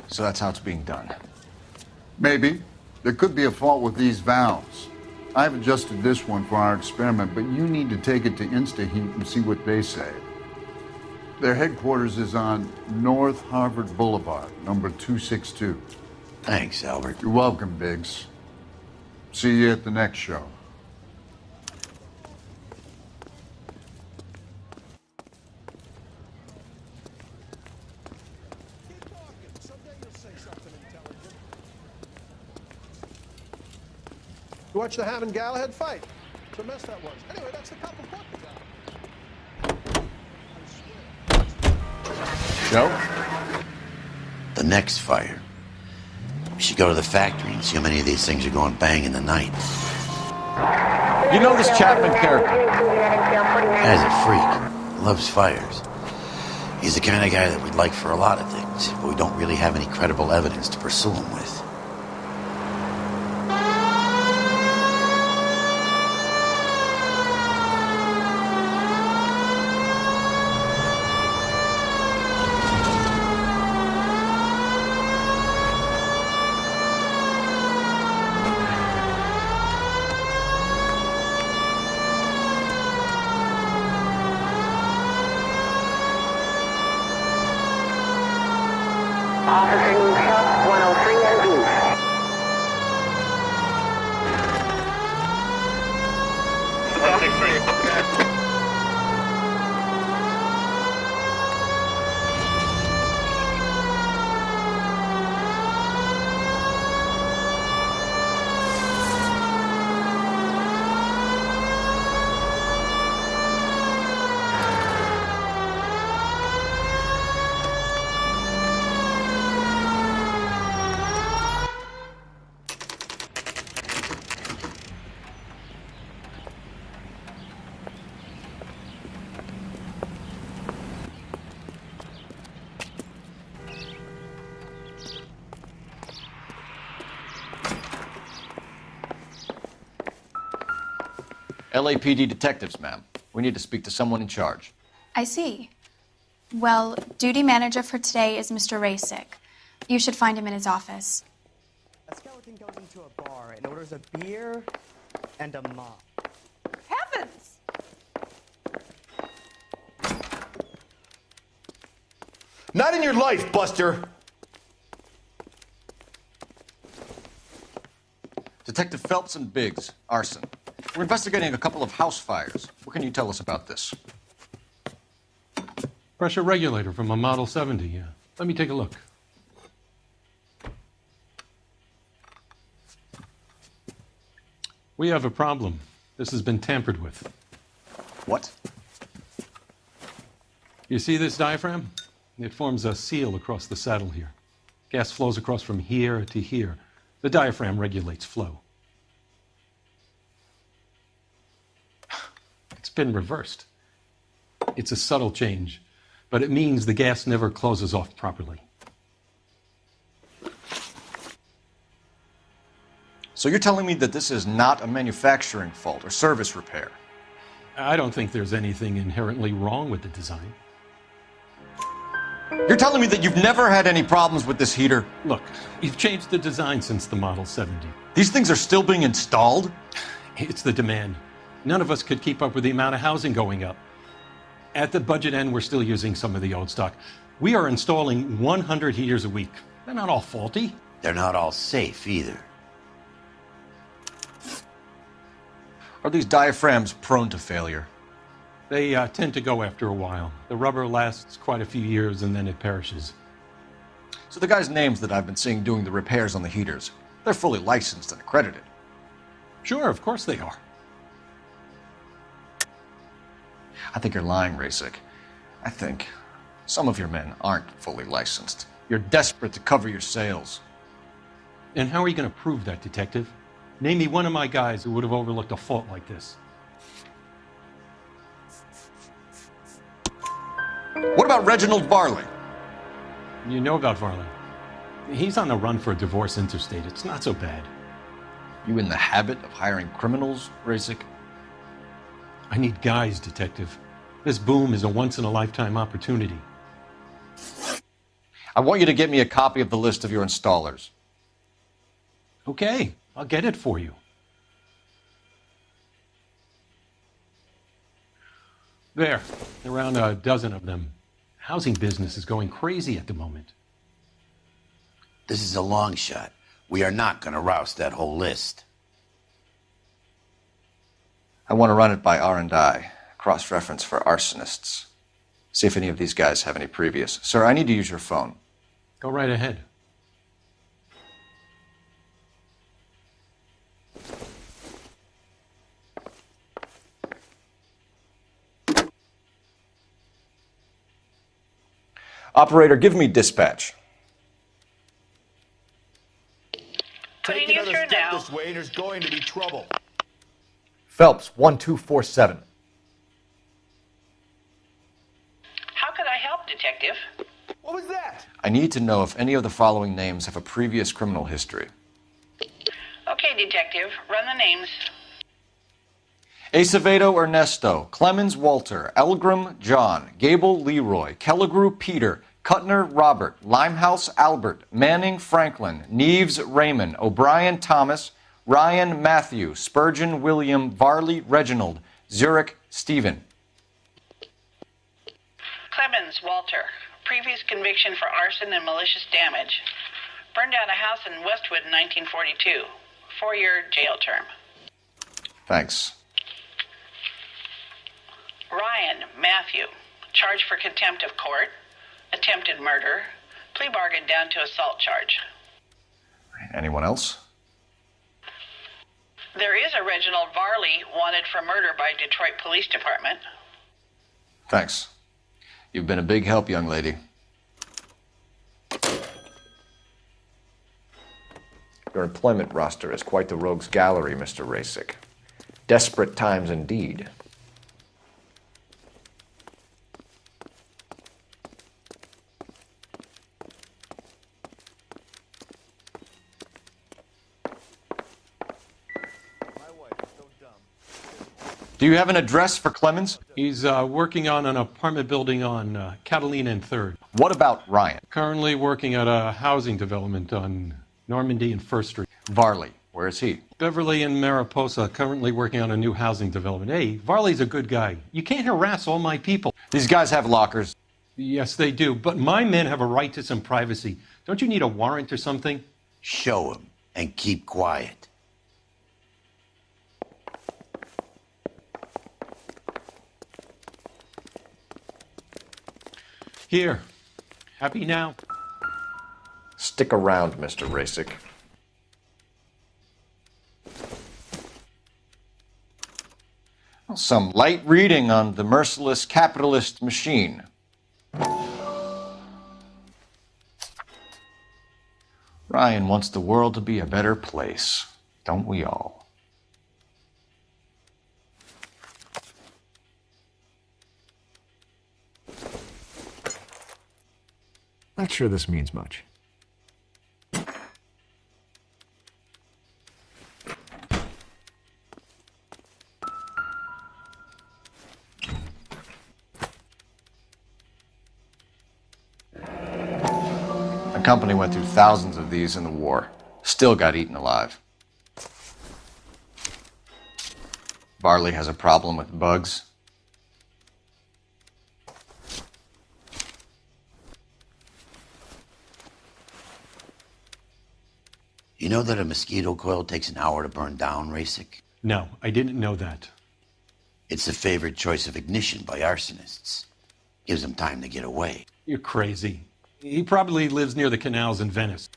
So that's how it's being done. Maybe. There could be a fault with these valves. I've adjusted this one for our experiment, but you need to take it to InstaHeat and see what they say. Their headquarters is on North Harvard Boulevard, number 262. Thanks, Albert. You're welcome, Biggs. See you at the next show. You watch the Ham and Galahad fight. It's a mess that was. Anyway, that's the couple talking about. Joe? The next fire. We should go to the factory and see how many of these things are going bang in the night. You know this Chapman character? Guy's a freak. Loves fires. He's the kind of guy that we'd like for a lot of things, but we don't really have any credible evidence to pursue him with. Officer needs help, 103 and East. LAPD detectives, ma'am. We need to speak to someone in charge. I see. Well, duty manager for today is Mr. Rasick. You should find him in his office. A skeleton goes into a bar and orders a beer and a mop. Heavens! Not in your life, Buster! Detective Phelps and Biggs, Arson. We're investigating a couple of house fires. What can you tell us about this? Pressure regulator from a Model 70, yeah. Let me take a look. We have a problem. This has been tampered with. What? You see this diaphragm? It forms a seal across the saddle here. Gas flows across from here to here. The diaphragm regulates flow. It's been reversed. It's a subtle change, but it means the gas never closes off properly. So you're telling me that this is not a manufacturing fault or service repair? I don't think there's anything inherently wrong with the design. You're telling me that you've never had any problems with this heater? Look, we've changed the design since the Model 70. These things are still being installed? It's the demand. None of us could keep up with the amount of housing going up. At the budget end, we're still using some of the old stock. We are installing 100 heaters a week. They're not all faulty. They're not all safe either. Are these diaphragms prone to failure? They tend to go after a while. The rubber lasts quite a few years and then it perishes. So the guys' names that I've been seeing doing the repairs on the heaters, they're fully licensed and accredited. Sure, of course they are. I think you're lying, Rasick. I think some of your men aren't fully licensed. You're desperate to cover your sales. And how are you going to prove that, Detective? Name me one of my guys who would have overlooked a fault like this. What about Reginald Varley? You know about Varley. He's on the run for a divorce interstate. It's not so bad. You in the habit of hiring criminals, Rasick? I need guys, Detective. This boom is a once-in-a-lifetime opportunity. I want you to get me a copy of the list of your installers. Okay, I'll get it for you. There, around a dozen of them. Housing business is going crazy at the moment. This is a long shot. We are not going to roust that whole list. I want to run it by R&I, cross-reference for arsonists. See if any of these guys have any previous. Sir, I need to use your phone. Go right ahead. Operator, give me dispatch. Putting you through now. This way, and there's going to be trouble. Phelps, 1247. How could I help, Detective? What was that? I need to know if any of the following names have a previous criminal history. Okay, Detective, run the names. Acevedo Ernesto, Clemens Walter, Elgram John, Gable Leroy, Kelligrew Peter, Cutner Robert, Limehouse Albert, Manning Franklin, Neves Raymond, O'Brien Thomas, Ryan Matthew, Spurgeon William, Varley Reginald, Zurich Stephen. Clemens Walter, previous conviction for arson and malicious damage. Burned down a house in Westwood in 1942. 4-year jail term. Thanks. Ryan Matthew, charged for contempt of court, attempted murder, plea bargain down to assault charge. Anyone else? There is a Reginald Varley wanted for murder by Detroit Police Department. Thanks. You've been a big help, young lady. Your employment roster is quite the rogues gallery, Mr. Rasick. Desperate times indeed. Do you have an address for Clemens? He's working on an apartment building on Catalina and 3rd. What about Ryan? Currently working at a housing development on Normandy and 1st Street. Varley, where is he? Beverly and Mariposa, currently working on a new housing development. Hey, Varley's a good guy. You can't harass all my people. These guys have lockers. Yes, they do, but my men have a right to some privacy. Don't you need a warrant or something? Show him and keep quiet. Here. Happy now? Stick around, Mr. Rasick. Well, some light reading on the merciless capitalist machine. Ryan wants the world to be a better place, don't we all? Not sure this means much. The company went through thousands of these in the war. Still got eaten alive. Varley has a problem with bugs. You know that a mosquito coil takes an hour to burn down, Rasick? No, I didn't know that. It's a favorite choice of ignition by arsonists. Gives them time to get away. You're crazy. He probably lives near the canals in Venice.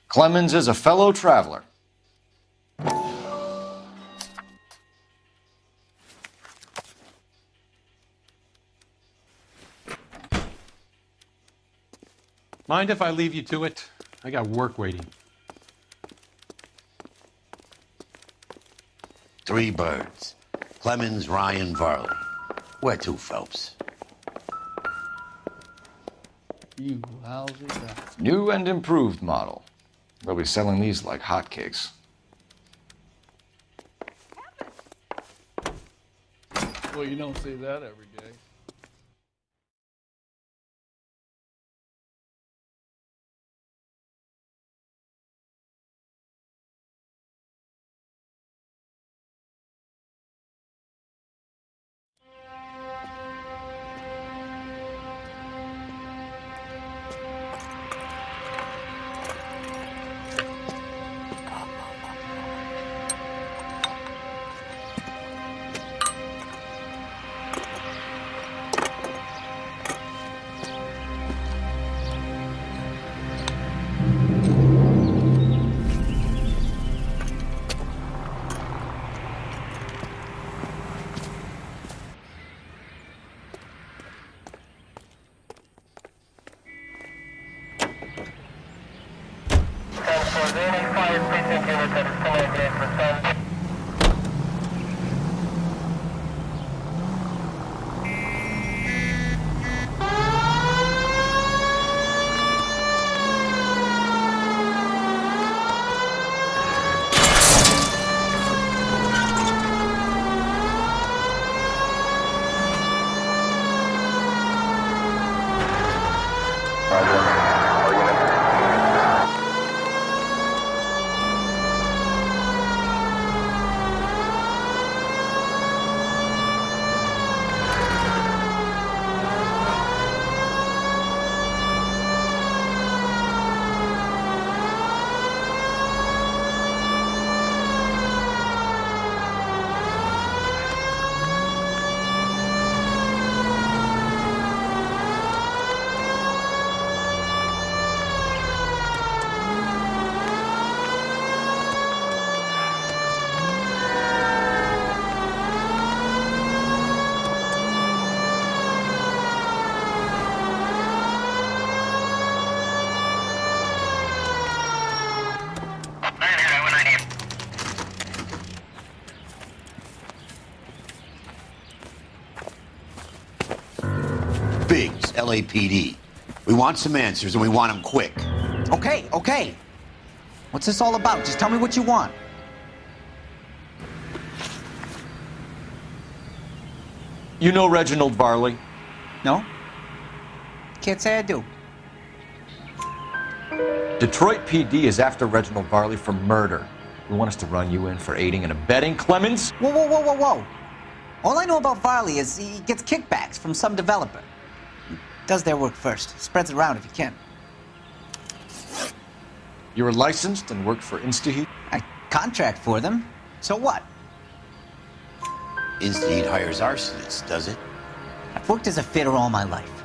Clemens is a fellow traveler. Mind if I leave you to it? I got work waiting. 3 birds. Clemens, Ryan, Varley. Where to, Phelps? You lousy bastard. New and improved model. They'll be selling these like hotcakes. Well, you don't see that every day. Biggs, LAPD. We want some answers, and we want them quick. Okay. What's this all about? Just tell me what you want. You know Reginald Varley? No? Can't say I do. Detroit PD is after Reginald Varley for murder. You want us to run you in for aiding and abetting Clemens? Whoa. All I know about Varley is he gets kickbacks from some developer. He does their work first. Spreads it around if he can. You were licensed and worked for InstaHeat? I contract for them. So what? InstaHeat hires arsonists, does it? I've worked as a fitter all my life.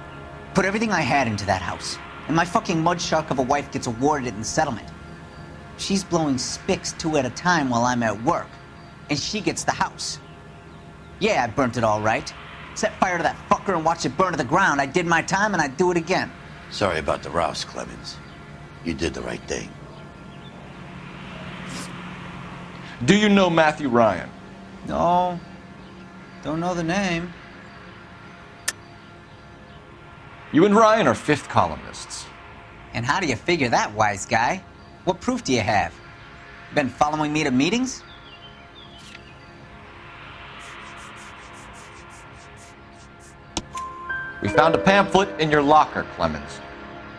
Put everything I had into that house. And my fucking mud shark of a wife gets awarded it in settlement. She's blowing spics 2 at a time while I'm at work. And she gets the house. Yeah, I burnt it all right. Set fire to that fucker and watched it burn to the ground. I did my time and I'd do it again. Sorry about the rouse, Clemens. You did the right thing. Do you know Matthew Ryan? No. Don't know the name. You and Ryan are fifth columnists. And how do you figure that, wise guy? What proof do you have? Been following me to meetings? We found a pamphlet in your locker, Clemens.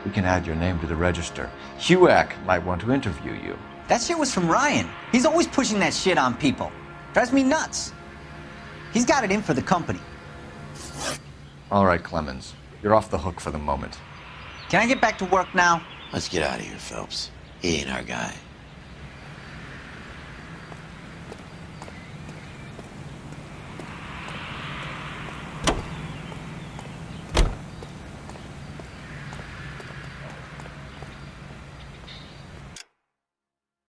We can add your name to the register. HUAC might want to interview you. That shit was from Ryan. He's always pushing that shit on people. Drives me nuts. He's got it in for the company. All right, Clemens. You're off the hook for the moment. Can I get back to work now? Let's get out of here, Phelps. He ain't our guy.